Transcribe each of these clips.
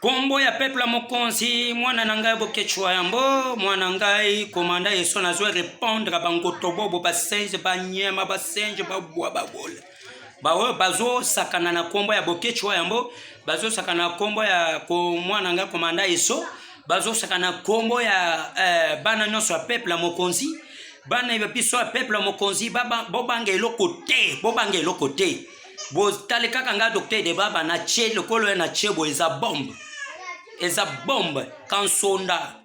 Kombo ya peuple mokonzi mwana nangai bokechwa yambo mwana ngai komanda yeso nazwe répondre bangoto bobo basenje banyema basenje babwa babola bawo bazo sakana na kombo ya bokechwa yambo bazo sakana kombo ya ko mwana ngai komanda yeso bazo sakana kombo ya bana nyonso ya peuple mokonzi bana yebiso ya peuple mokonzi baba bobanga eloko te bo tale kaka nga docteur de baba na che lokolo na chebo eza bombe kansonda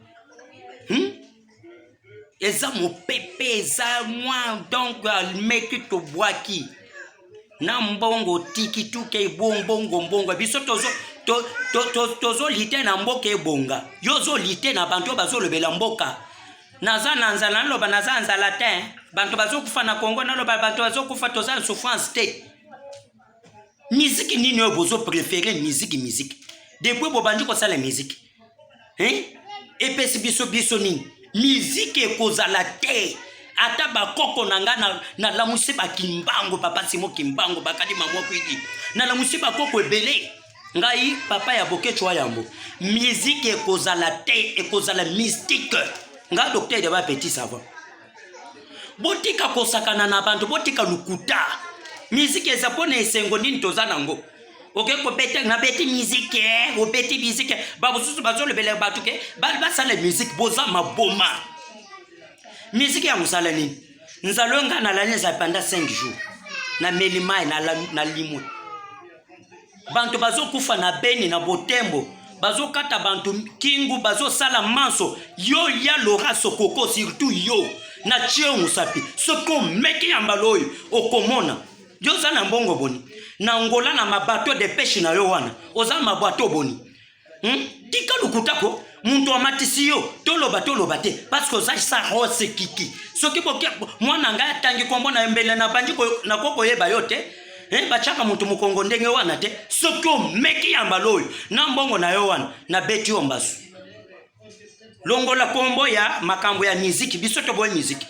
eza mopepe eza moi donc meki to boaki na mbongo tiki tuke bongo biso tozo lite na mboka ebonga yozo lite na bantu bazo lobela mboka naza nanzala loba naza nzala te bantu bazo kufa na Kongo na loba bantu bazo kufa toza souffrance te. Musique nini obozo préféré musique depuis bobandi ko sala musique epesi biso nini musique ekozala te ata bakoko nanga na la musiba kimbango papa simo kimbango bakadi mamwa kwidi na la musiba koko ebele ngai papa ya bokechwa yambo musique ekozala te ekozala mystique nga docteur de ba petit savant botika kosakana na bantu botika lukuta musique ezapona esengo nini toza nango oke ko bete na beti musique o beti musique ba bosusu bazo lebele batu ke ba sala musique boza maboma musique ya musala nini nzalonga na laneza pendant 5 jours na melimai na limwe bantu bazo kufa na beni na botembo bazo kata bantu kingu bazo sala manso yo ya lora sokoko surtout yo na chio musapi soko meki ya mbaloyo okomona yo zana mbongo boni na ngola na mabato de pêche na yo wana oza mabato boni tika lukutako muntu amatisi yo toloba te parce que ça sa rose kiki soki boke mwana nga tangi kombo na mbele na bandi ko na koko yeba yote bachaka muntu mukongo ndenge wana te soki meki ya mbaloyo na mbongo na yo wana na beti ombasu longola kombo ya makambo ya musique biso to boy musique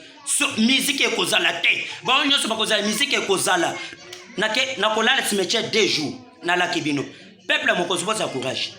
musique ekozala te ba nyonso bakozala musique ekozala na kolala cimetière 2 jours na la kibino peuple mokozi boza courage